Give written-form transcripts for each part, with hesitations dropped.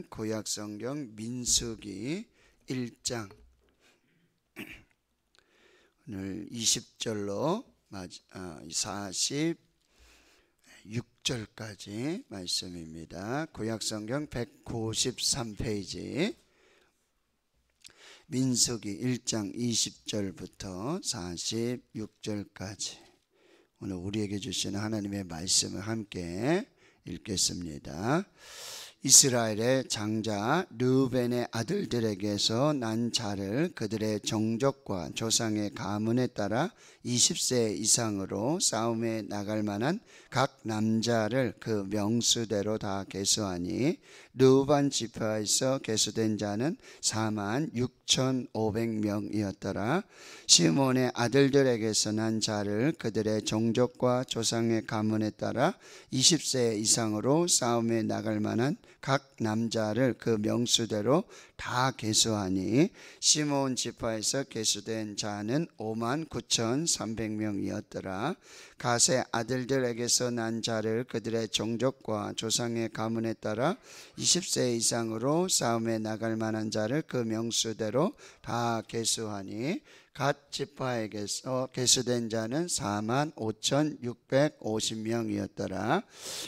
구약성경 민수기 1장 오늘 20절로 46절까지 말씀입니다. 구약성경 193페이지 민수기 1장 20절부터 46절까지 오늘 우리에게 주시는 하나님의 말씀을 함께 읽겠습니다. 이스라엘의 장자 르우벤의 아들들에게서 난 자를 그들의 종족과 조상의 가문에 따라 20세 이상으로 싸움에 나갈 만한 각 남자를 그 명수대로 다 계수하니 르우벤 지파에서 계수된 자는 46,500명이었더라. 시몬의 아들들에게서 난 자를 그들의 종족과 조상의 가문에 따라 20세 이상으로 싸움에 나갈 만한 각 남자를 그 명수대로 다 계수하니 시몬 지파에서 계수된 자는 59,300명이었더라. 갓의 아들들에게서 난 자를 그들의 종족과 조상의 가문에 따라 20세 이상으로 싸움에 나갈 만한 자를 그 명수대로 다 계수하니 갓 지파에게서 계수된 자는 45,650명이었더라.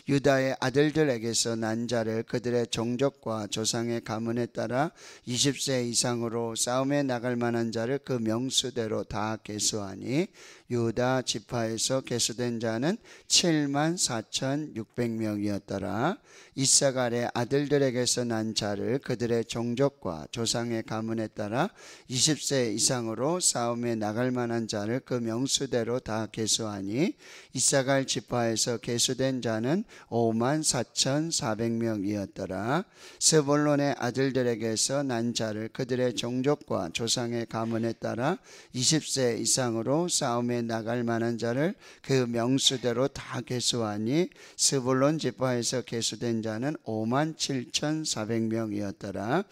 유다의 아들들에게서 난 자를 그들의 종족과 조상의 가문에 따라 20세 이상으로 싸움에 나갈 만한 자를 그 명수대로 다 계수하니 유다 지파에서 계수된 자는 74,600명이었더라. 이사갈의 아들들에게서 난 자를 그들의 종족과 조상의 가문에 따라 20세 이상으로 싸움에 나갈 만한 자를 그 명수대로 다 계수하니 이사갈 지파에서 계수된 자는 54,400명이었더라. 스불론의 아들들에게서 난 자를 그들의 종족과 조상의 가문에 따라 20세 이상으로 싸움에 나갈 만한 자를 그 명수대로 다 계수하니 스불론 지파에서 계수된 자는 57,400명이었더라.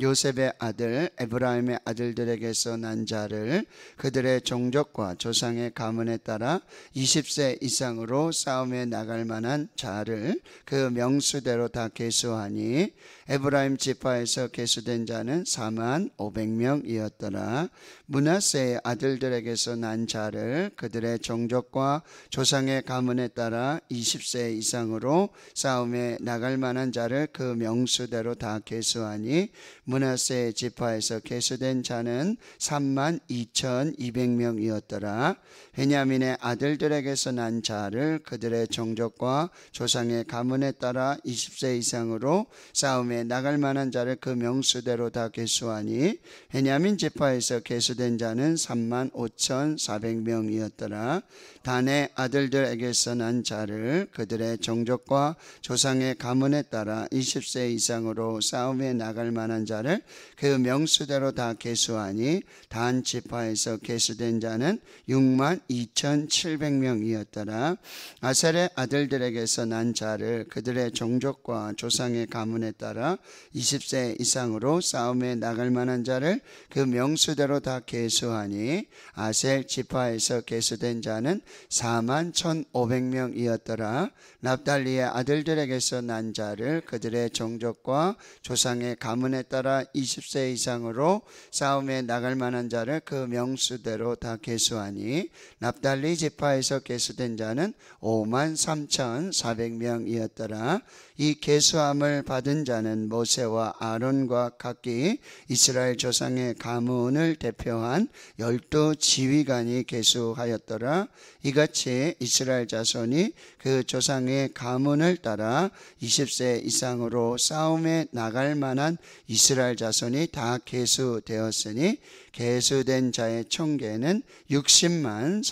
요셉의 아들 에브라임의 아들들에게서 난 자를 그들의 종족과 조상의 가문에 따라 20세 이상으로 싸움에 나갈 만한 자를 그 명수대로 다 계수하니 에브라임 지파에서 계수된 자는 45,000명이었더라. 므낫세의 아들들에게서 난 자를 그들의 종족과 조상의 가문에 따라 20세 이상으로 싸움에 나갈 만한 자를 그 명수대로 다 계수하니 므낫세 지파에서 계수된 자는 32,200명이었더라. 베냐민의 아들들에게서 난 자를 그들의 종족과 조상의 가문에 따라 20세 이상으로 싸움에 나갈 만한 자를 그 명수대로 다 계수하니 베냐민 지파에서 계수된 자는 35,400명이었더라. 단의 아들들에게서 난 자를 그들의 종족과 조상의 가문에 따라 20세 이상으로 싸움에 나갈 만한 자를 그 명수대로 다 계수하니 단 지파에서 계수된 자는 62,700명이었더라. 아셀의 아들들에게서 난 자를 그들의 종족과 조상의 가문에 따라 20세 이상으로 싸움에 나갈 만한 자를 그 명수대로 다 계수하니 아셀 지파에서 계수된 자는 41,500명이었더라. 납달리의 아들들에게서 난 자를 그들의 종족과 조상의 가문에 따라 20세 이상으로 싸움에 나갈 만한 자를 그 명수대로 다 계수하니 납달리 지파에서 계수된 자는 53,400명이었더라. 이 계수함을 받은 자는 모세와 아론과 각기 이스라엘 조상의 가문을 대표한 12지휘관이 계수하였더라. 이같이 이스라엘 자손이 그 조상의 가문을 따라 20세 이상으로 싸움에 나갈 만한 이스라엘 자손이 다 계수되었으니 계수된 자의 총계는 60만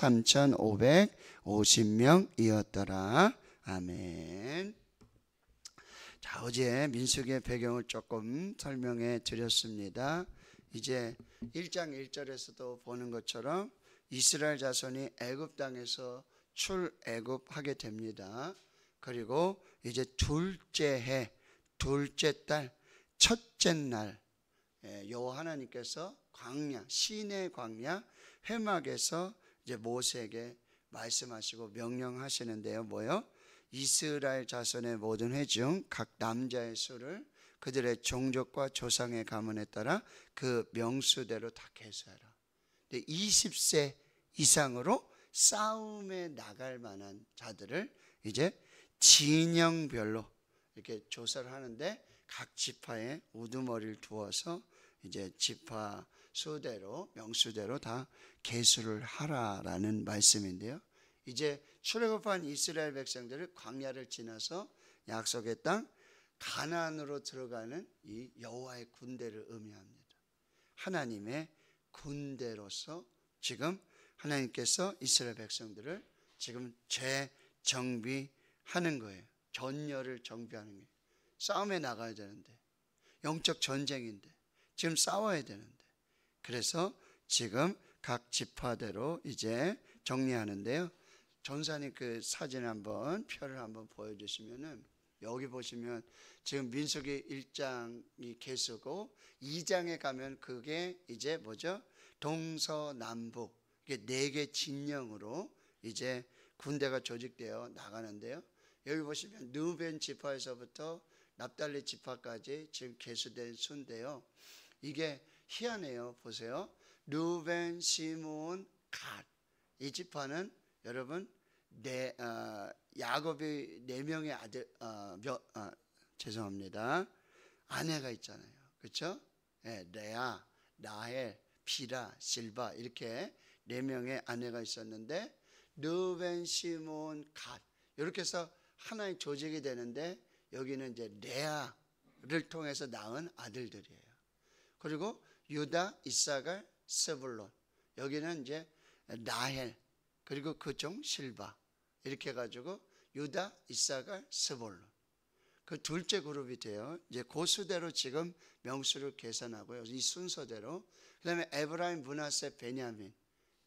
3,550명이었더라. 아멘. 자, 어제 민수기의 배경을 조금 설명해 드렸습니다. 이제 1장 1절에서도 보는 것처럼 이스라엘 자손이 애굽 땅에서 출애굽하게 됩니다. 그리고 이제 둘째 해, 둘째 달, 첫째 날 여호와 하나님께서 광야, 시내 광야 회막에서 이제 모세에게 말씀하시고 명령하시는데요. 뭐요? 이스라엘 자손의 모든 회중 각 남자의 수를 그들의 종족과 조상의 가문에 따라 그 명수대로 다 계수하라. 20세 이상으로 싸움에 나갈 만한 자들을 이제 진영별로 이렇게 조사를 하는데, 각 지파에 우두머리를 두어서 이제 지파 수대로 명수대로 다 계수를 하라라는 말씀인데요. 이제 출애굽한 이스라엘 백성들을 광야를 지나서 약속의 땅 가나안으로 들어가는 이 여호와의 군대를 의미합니다. 하나님의 군대로서 지금 하나님께서 이스라엘 백성들을 지금 재정비하는 거예요. 전열을 정비하는 거예요. 싸움에 나가야 되는데, 영적 전쟁인데 지금 싸워야 되는데, 그래서 지금 각 지파대로 이제 정리하는데요. 전사님 그 사진 한번, 표를 한번 보여주시면은, 여기 보시면 지금 민수기 1장이 계수고 2장에 가면 그게 이제 뭐죠? 동서남북, 이게 4개 진영으로 이제 군대가 조직되어 나가는데요. 여기 보시면 르우벤 지파에서부터 납달리 지파까지 지금 계수된 수인데요. 이게 희한해요. 보세요. 르우벤, 시므온, 갓. 이 지파는 여러분 야곱이 4명의 아들, 죄송합니다. 아내가 있잖아요. 그렇죠? 네, 레아, 라헬, 비라, 실바, 이렇게 4명의 아내가 있었는데, 르우벤, 시므온, 갓, 이렇게 해서 하나의 조직이 되는데, 여기는 이제 레아를 통해서 낳은 아들들이에요. 그리고 유다, 이사갈, 스불론, 여기는 이제 라헬, 그리고 그 종 실바, 이렇게 해가지고 유다, 이사갈, 스불론, 그 둘째 그룹이 돼요. 이제 그 수대로 지금 명수를 계산하고요. 이 순서대로. 그 다음에 에브라임, 므낫세, 베냐민,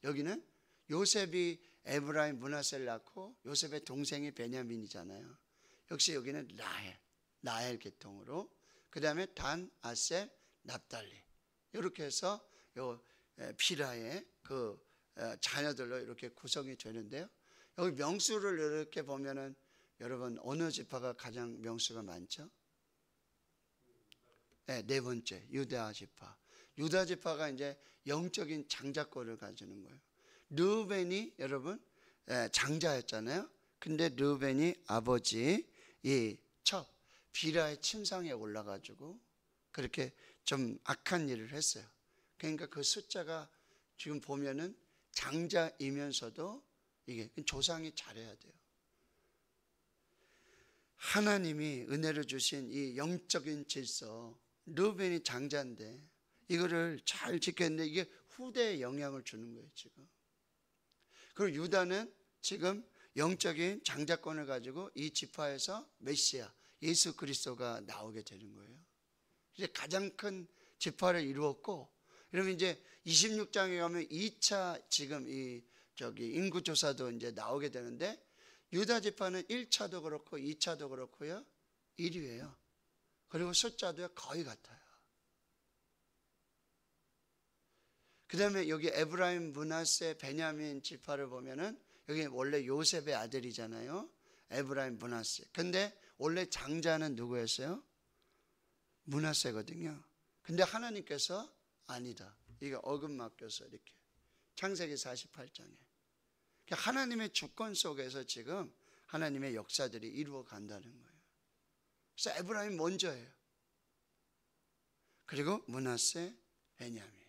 여기는 요셉이 에브라임, 므낫세를 낳고 요셉의 동생이 베냐민이잖아요. 역시 여기는 라헬 계통으로. 그 다음에 단, 아셀, 납달리, 이렇게 해서 요 비라의 그 자녀들로 이렇게 구성이 되는데요. 여기 명수를 이렇게 보면은 여러분 어느 지파가 가장 명수가 많죠? 네, 4번째 유다 지파. 유다 지파가 이제 영적인 장자권을 가지는 거예요. 르우벤이 여러분 장자였잖아요. 근데 르우벤이 아버지 이 첩 비라의 침상에 올라가지고 그렇게 좀 악한 일을 했어요. 그러니까 그 숫자가 지금 보면은 장자이면서도 이게 조상이 잘해야 돼요. 하나님이 은혜를 주신 이 영적인 질서, 르우벤이 장자인데 이거를 잘 지켰는데 이게 후대에 영향을 주는 거예요 지금. 그리고 유다는 지금 영적인 장자권을 가지고 이 지파에서 메시아 예수 그리스도가 나오게 되는 거예요. 이제 가장 큰 지파를 이루었고, 그러면 이제 26장에 가면 2차 지금 인구조사도 이제 나오게 되는데, 유다 지파는 1차도 그렇고 2차도 그렇고요 1위예요. 그리고 숫자도 거의 같아요. 그 다음에 여기 에브라임, 므낫세, 베냐민 지파를 보면은 여기 원래 요셉의 아들이잖아요. 에브라임, 므낫세. 근데 원래 장자는 누구였어요? 므낫세거든요. 근데 하나님께서 아니다, 이게 어긋맞겨서 이렇게 창세기 48장에 하나님의 주권 속에서 지금 하나님의 역사들이 이루어 간다는 거예요. 그래서 에브라임 먼저예요. 그리고 므낫세, 베냐민,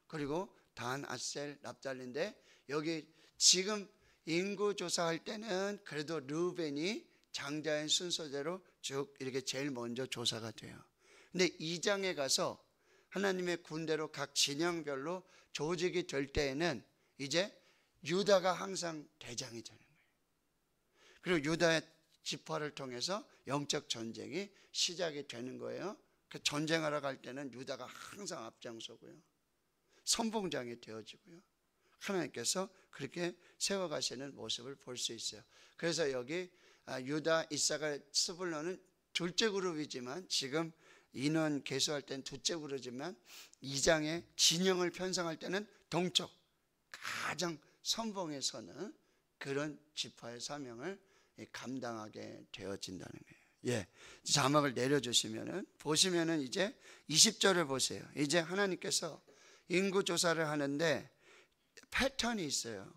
그리고 단, 아셀, 납달리인데 여기 지금 인구 조사할 때는 그래도 르우벤이 장자의 순서대로 쭉 이렇게 제일 먼저 조사가 돼요. 근데 2장에 가서 하나님의 군대로 각 진영별로 조직이 될 때에는 이제 유다가 항상 대장이 되는 거예요. 그리고 유다의 지파를 통해서 영적 전쟁이 시작이 되는 거예요. 그 전쟁하러 갈 때는 유다가 항상 앞장서고요, 선봉장이 되어지고요. 하나님께서 그렇게 세워가시는 모습을 볼 수 있어요. 그래서 여기 유다, 이사갈, 스불론은 둘째 그룹이지만 지금 인원 계수할 때는 둘째 그룹이지만 2장의 진영을 편성할 때는 동쪽 가장 선봉에 서는 그런 지파의 사명을 감당하게 되어진다는 거예요. 자막을 내려주시면은 보시면은 이제 20절을 보세요. 이제 하나님께서 인구 조사를 하는데 패턴이 있어요.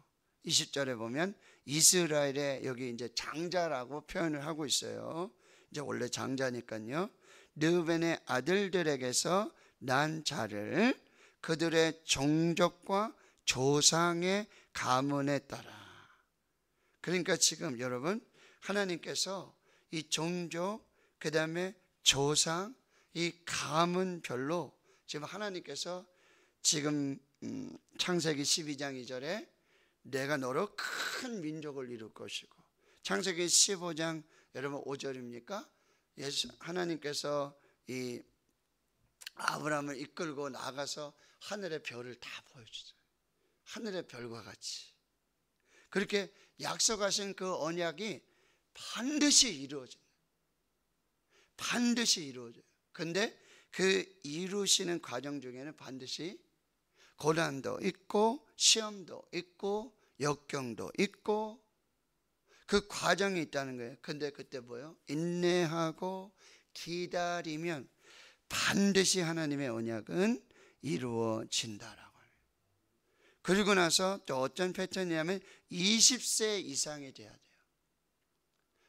20절에 보면 이스라엘의 여기 이제 장자라고 표현을 하고 있어요. 이제 원래 장자니까요. 르벤의 아들들에게서 난 자를 그들의 종족과 조상의 가문에 따라. 그러니까 지금 여러분 하나님께서 이 종족 그 다음에 조상 이 가문별로 지금 하나님께서 지금 창세기 12장 2절에 내가 너로 큰 민족을 이룰 것이고, 창세기 15장 여러분 5절입니까? 하나님께서 이 아브라함을 이끌고 나가서 하늘의 별을 다 보여주죠. 하늘의 별과 같이 그렇게 약속하신 그 언약이 반드시 이루어져요. 반드시 이루어져요. 근데 그 이루시는 과정 중에는 반드시 고난도 있고 시험도 있고 역경도 있고 그 과정이 있다는 거예요. 근데 그때 뭐예요? 인내하고 기다리면 반드시 하나님의 언약은 이루어진다라고 해요. 그리고 나서 또 어떤 패턴이냐면 20세 이상이 돼야 돼요.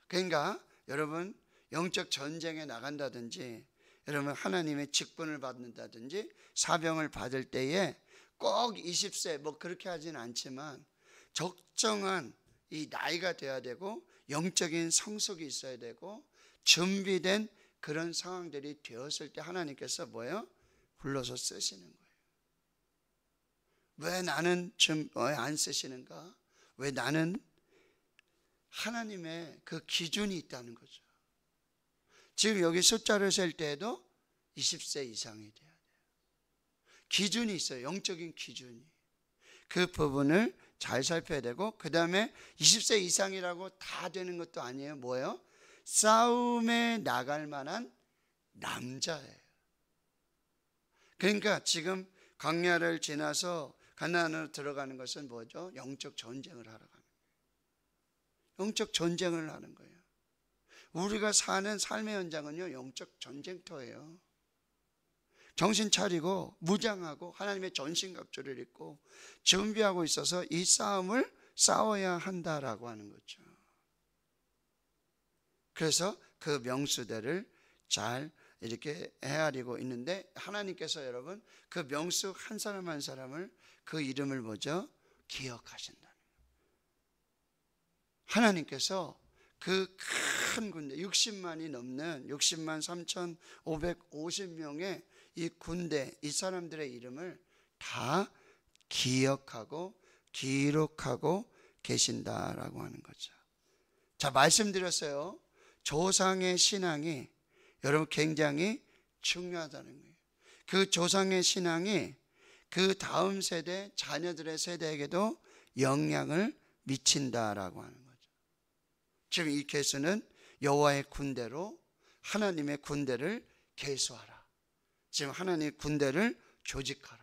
그러니까 여러분 영적 전쟁에 나간다든지 여러분 하나님의 직분을 받는다든지 사병을 받을 때에 꼭 20세 뭐 그렇게 하진 않지만 적정한 이 나이가 돼야 되고 영적인 성숙이 있어야 되고 준비된 그런 상황들이 되었을 때 하나님께서 뭐예요? 불러서 쓰시는 거예요. 왜 나는 좀 왜 안 쓰시는가? 왜 나는 하나님의 그 기준이 있다는 거죠. 지금 여기 숫자를 셀 때에도 20세 이상이 돼야 돼요. 기준이 있어요. 영적인 기준이. 그 부분을 잘 살펴야 되고, 그 다음에 20세 이상이라고 다 되는 것도 아니에요. 뭐예요? 싸움에 나갈 만한 남자예요. 그러니까 지금 광야를 지나서 가나안으로 들어가는 것은 뭐죠? 영적 전쟁을 하러 가는 거예요. 영적 전쟁을 하는 거예요. 우리가 사는 삶의 현장은요, 영적 전쟁터예요. 정신 차리고 무장하고 하나님의 전신갑주를 입고 준비하고 있어서 이 싸움을 싸워야 한다라고 하는 거죠. 그래서 그 명수대를 잘 이렇게 헤아리고 있는데 하나님께서 여러분 그 명수 한 사람 한 사람을 그 이름을 뭐죠? 기억하신다는 거예요. 하나님께서 그 큰 군대 60만이 넘는 60만 3,550명의 이 군대 이 사람들의 이름을 다 기억하고 기록하고 계신다라고 하는 거죠. 자, 말씀드렸어요. 조상의 신앙이 여러분 굉장히 중요하다는 거예요. 그 조상의 신앙이 그 다음 세대 자녀들의 세대에게도 영향을 미친다라고 하는 거죠. 지금 이 계수는 여호와의 군대로 하나님의 군대를 계수하라. 지금 하나님의 군대를 조직하라.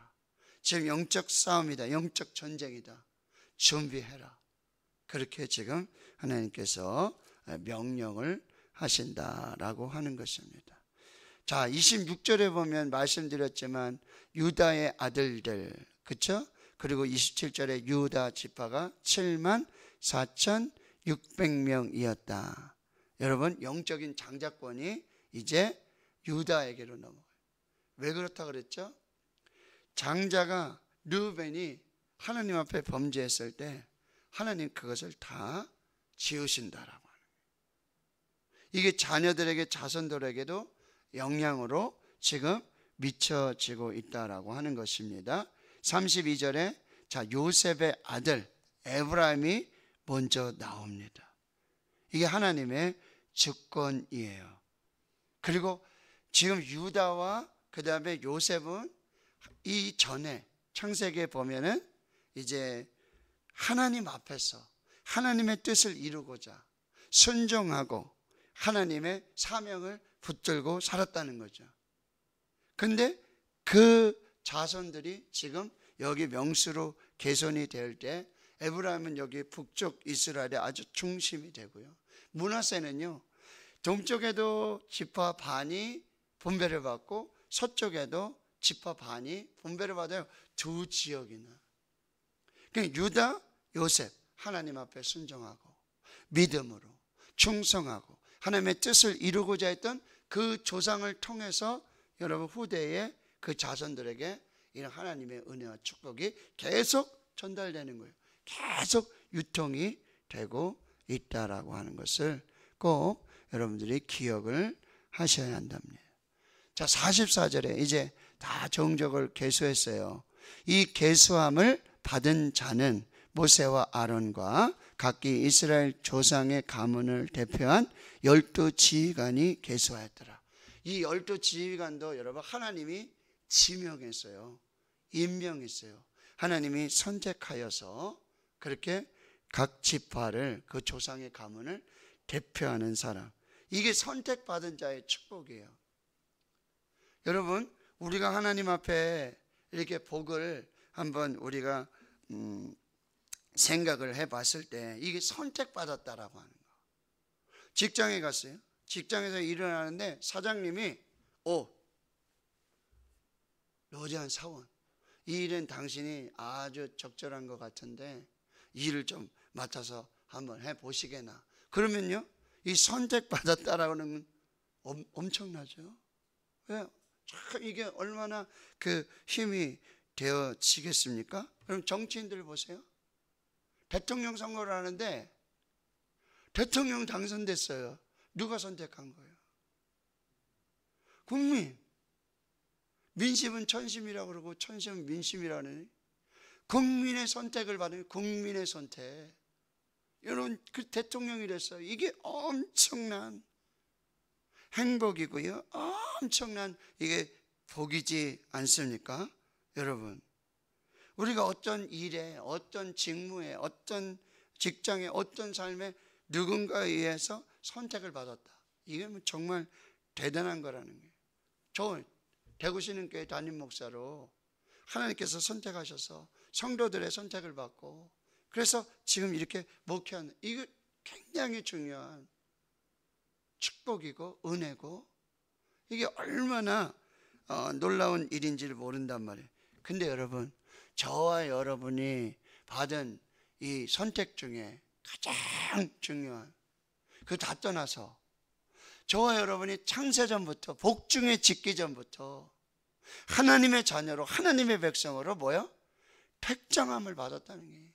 지금 영적 싸움이다. 영적 전쟁이다. 준비해라. 그렇게 지금 하나님께서 명령을 하신다라고 하는 것입니다. 자, 26절에 보면 말씀드렸지만 유다의 아들들, 그렇죠? 그리고 27절에 유다 지파가 74,600명이었다. 여러분 영적인 장자권이 이제 유다에게로 넘어가요. 왜 그렇다 그랬죠? 장자가 르벤이 하나님 앞에 범죄했을 때 하나님 그것을 다 지으신다라고 하는 거예요. 이게 자녀들에게 자손들에게도 영향으로 지금 미쳐지고 있다라고 하는 것입니다. 32절에 자 요셉의 아들 에브라임이 먼저 나옵니다. 이게 하나님의 주권이에요. 그리고 지금 유다와 그 다음에 요셉은 이 전에 창세기에 보면은 이제 하나님 앞에서 하나님의 뜻을 이루고자 순종하고 하나님의 사명을 붙들고 살았다는 거죠. 근데 그 자손들이 지금 여기 명수로 개선이 될 때 에브라임은 여기 북쪽 이스라엘의 아주 중심이 되고요. 므낫세는요 동쪽에도 지파 반이 분배를 받고 서쪽에도 지파 반이 분배를 받아요. 두 지역이나. 그러니까 유다, 요셉 하나님 앞에 순종하고 믿음으로 충성하고 하나님의 뜻을 이루고자 했던 그 조상을 통해서 여러분 후대에 그 자손들에게 이런 하나님의 은혜와 축복이 계속 전달되는 거예요. 계속 유통이 되고 있다라고 하는 것을 꼭 여러분들이 기억을 하셔야 한답니다. 자, 44절에 이제 다 정적을 계수했어요. 이 계수함을 받은 자는 모세와 아론과 각기 이스라엘 조상의 가문을 대표한 12지휘관이 계수하였더라. 이 12지휘관도 여러분 하나님이 지명했어요. 임명했어요. 하나님이 선택하여서 그렇게 각 지파를 그 조상의 가문을 대표하는 사람. 이게 선택받은 자의 축복이에요. 여러분, 우리가 하나님 앞에 이렇게 복을 한번 우리가 생각을 해봤을 때 이게 선택받았다라고 하는 거. 직장에 갔어요. 직장에서 일을 하는데 사장님이 로제한 사원, 이 일은 당신이 아주 적절한 것 같은데 일을 좀 맡아서 한번 해보시게나. 그러면요, 이 선택받았다라는 건 엄청나죠. 왜요? 이게 얼마나 그 힘이 되어지겠습니까? 그럼 정치인들 보세요. 대통령 선거를 하는데 대통령 당선됐어요. 누가 선택한 거예요? 국민. 민심은 천심이라고 그러고 천심은 민심이라고 하니 국민의 선택을 받은 국민의 선택. 여러분, 그 대통령이 됐어요. 이게 엄청난 행복이고요. 엄청난 이게 복이지 않습니까? 여러분, 우리가 어떤 일에, 어떤 직무에, 어떤 직장에, 어떤 삶에 누군가에 의해서 선택을 받았다. 이게 정말 대단한 거라는 거예요. 저 대구 신흥교회 담임 목사로 하나님께서 선택하셔서 성도들의 선택을 받고 그래서 지금 이렇게 목회하는, 이거 굉장히 중요한 축복이고 은혜고 이게 얼마나 놀라운 일인지를 모른단 말이에요. 근데 여러분, 저와 여러분이 받은 이 선택 중에 가장 중요한 그 다 떠나서 저와 여러분이 창세전부터 복중에 짓기 전부터 하나님의 자녀로 하나님의 백성으로 뭐요? 택정함을 받았다는 게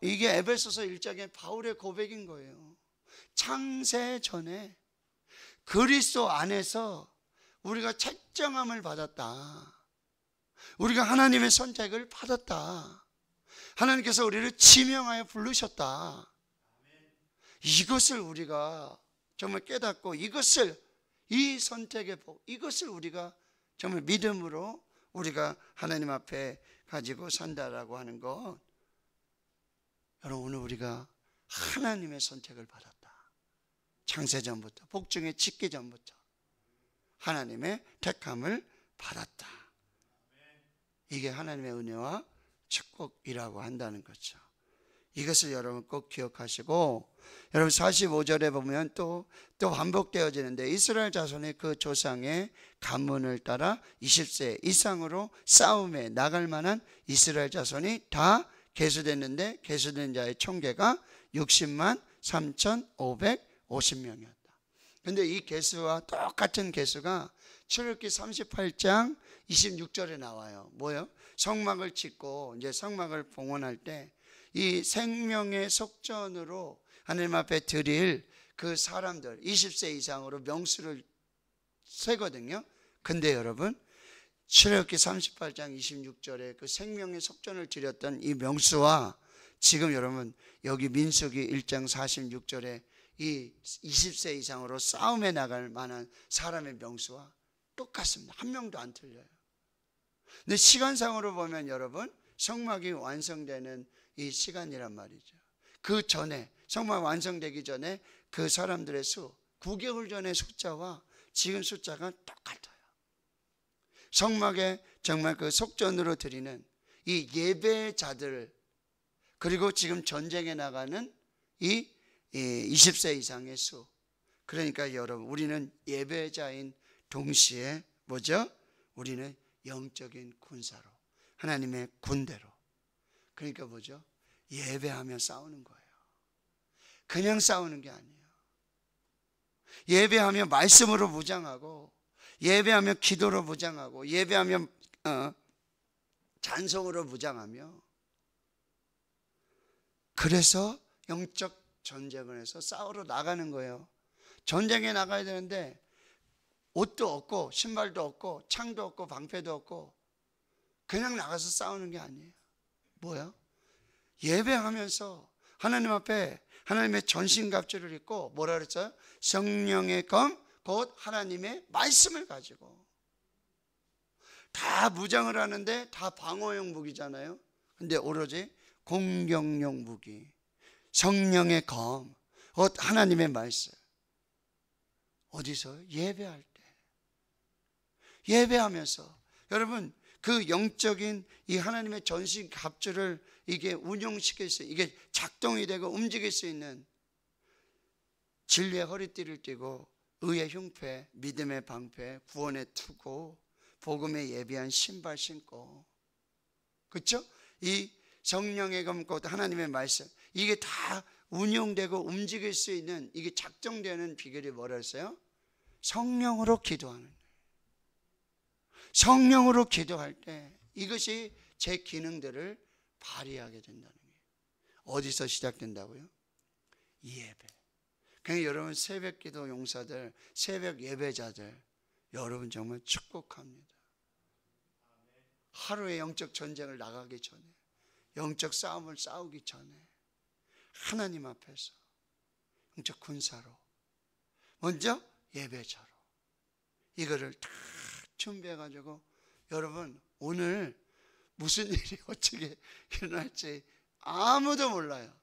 이게 에베소서 1장의 바울의 고백인 거예요. 창세 전에 그리스도 안에서 우리가 택정함을 받았다. 우리가 하나님의 선택을 받았다. 하나님께서 우리를 지명하여 부르셨다. 이것을 우리가 정말 깨닫고 이 선택의 복, 이것을 우리가 정말 믿음으로 우리가 하나님 앞에 가지고 산다라고 하는 것, 여러분, 오늘 우리가 하나님의 선택을 받았다. 창세전부터 복중에 짓기 전부터 하나님의 택함을 받았다. 이게 하나님의 은혜와 축복이라고 한다는 거죠. 이것을 여러분 꼭 기억하시고, 여러분 45절에 보면 또 반복되어지는데 이스라엘 자손의 그 조상의 가문을 따라 20세 이상으로 싸움에 나갈 만한 이스라엘 자손이 다 계수됐는데 계수된 자의 총계가 60만 3,550명이었다. 근데 이 계수와 똑같은 계수가 출애굽기 38장 26절에 나와요. 뭐요? 성막을 짓고 이제 성막을 봉헌할 때 이 생명의 속전으로 하나님 앞에 드릴 그 사람들 20세 이상으로 명수를 세거든요. 근데 여러분, 출애굽기 38장 26절에 그 생명의 속전을 드렸던 이 명수와 지금 여러분 여기 민수기 1장 46절에 이 20세 이상으로 싸움에 나갈 만한 사람의 명수와 똑같습니다. 한 명도 안 틀려요. 근데 시간상으로 보면 여러분, 성막이 완성되는 이 시간이란 말이죠. 그 전에, 성막 완성되기 전에 그 사람들의 9개월 전의 숫자와 지금 숫자가 똑같아요. 성막에 정말 그 속전으로 드리는 이 예배자들, 그리고 지금 전쟁에 나가는 이 20세 이상의 수, 그러니까 여러분, 우리는 예배자인 동시에 뭐죠? 우리는 영적인 군사로, 하나님의 군대로. 그러니까 뭐죠? 예배하며 싸우는 거예요. 그냥 싸우는 게 아니에요. 예배하며 말씀으로 무장하고, 예배하며 기도로 무장하고, 예배하며 찬송으로 무장하며, 그래서 영적 전쟁을 해서 싸우러 나가는 거예요. 전쟁에 나가야 되는데 옷도 없고 신발도 없고 창도 없고 방패도 없고 그냥 나가서 싸우는 게 아니에요. 뭐야? 예배하면서 하나님 앞에 하나님의 전신갑주를 입고 뭐라 그랬어요? 성령의 검, 곧 하나님의 말씀을 가지고. 다 무장을 하는데 다 방어용 무기잖아요. 근데 오로지 공격용 무기, 성령의 검, 곧 하나님의 말씀. 어디서? 예배할 때. 예배하면서. 여러분, 그 영적인 이 하나님의 전신 갑주를 이게 운용시킬 수, 이게 작동이 되고 움직일 수 있는 진리의 허리띠를 띠고, 의의 흉패, 믿음의 방패, 구원의 투구, 복음에 예비한 신발 신고, 그렇죠? 이 성령의 검, 곧 하나님의 말씀, 이게 다 운용되고 움직일 수 있는, 이게 작동되는 비결이 뭐라 했어요? 성령으로 기도하는 거예요. 성령으로 기도할 때 이것이 제 기능들을 발휘하게 된다는 거예요. 어디서 시작된다고요? 예배. 그러니까 여러분, 새벽 기도 용사들, 새벽 예배자들, 여러분 정말 축복합니다. 하루의 영적 전쟁을 나가기 전에, 영적 싸움을 싸우기 전에 하나님 앞에서 영적 군사로, 먼저 예배자로 이거를 다 준비해가지고, 여러분 오늘 무슨 일이 어떻게 일어날지 아무도 몰라요.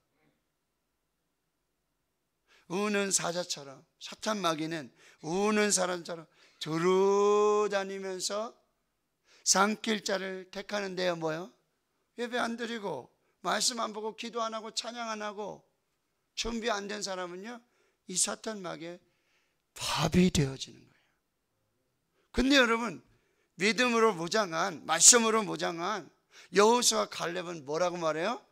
우는 사자처럼, 사탄 마귀는 우는 사람처럼 두루다니면서 산길자를 택하는데요, 뭐요? 예배 안 드리고 말씀 안 보고 기도 안 하고 찬양 안 하고 준비 안 된 사람은요, 이 사탄 마귀의 밥이 되어지는 거예요. 근데 여러분, 믿음으로 무장한, 말씀으로 무장한 여호수아 갈렙은 뭐라고 말해요?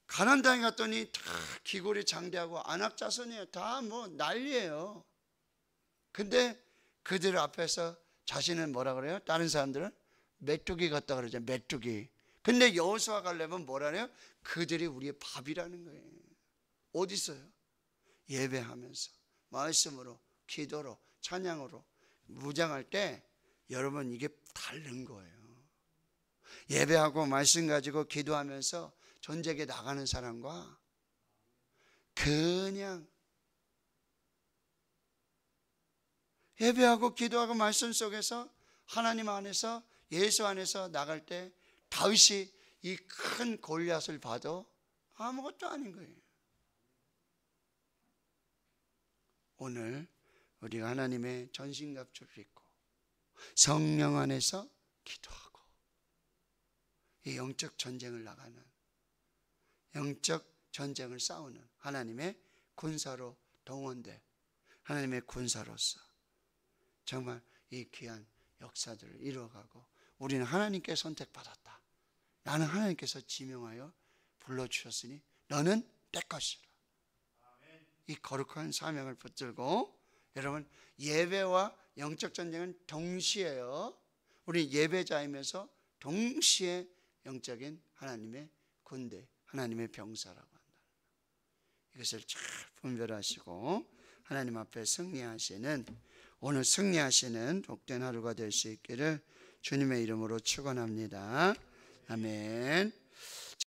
가나안 땅에 갔더니 다 기골이 장대하고 안악자손이에요. 다 뭐 난리예요. 근데 그들 앞에서 자신은 뭐라 그래요? 다른 사람들은 메뚜기 같다 그러죠. 메뚜기. 근데 여호수아 갈렙은 뭐라 그래요? 그들이 우리의 밥이라는 거예요. 어디 있어요? 예배하면서 말씀으로, 기도로, 찬양으로 무장할 때 여러분, 이게 다른 거예요. 예배하고 말씀 가지고 기도하면서 전쟁에 나가는 사람과 그냥 예배하고 기도하고 말씀 속에서 하나님 안에서, 예수 안에서 나갈 때 다윗이 이 큰 골리앗을 봐도 아무것도 아닌 거예요. 오늘 우리가 하나님의 전신갑주를 입고 성령 안에서 기도하고 이 영적 전쟁을 나가는, 영적 전쟁을 싸우는 하나님의 군사로 동원돼 하나님의 군사로서 정말 이 귀한 역사들을 이루어가고, 우리는 하나님께 선택받았다. 나는 하나님께서 지명하여 불러주셨으니 너는 내 것이라. 이 거룩한 사명을 붙들고, 여러분, 예배와 영적 전쟁은 동시에요. 우리 예배자이면서 동시에 영적인 하나님의 군대, 하나님의 병사라고 한다. 이것을 잘 분별하시고 하나님 앞에 승리하시는, 오늘 승리하시는 복된 하루가 될 수 있기를 주님의 이름으로 축원합니다. 아멘.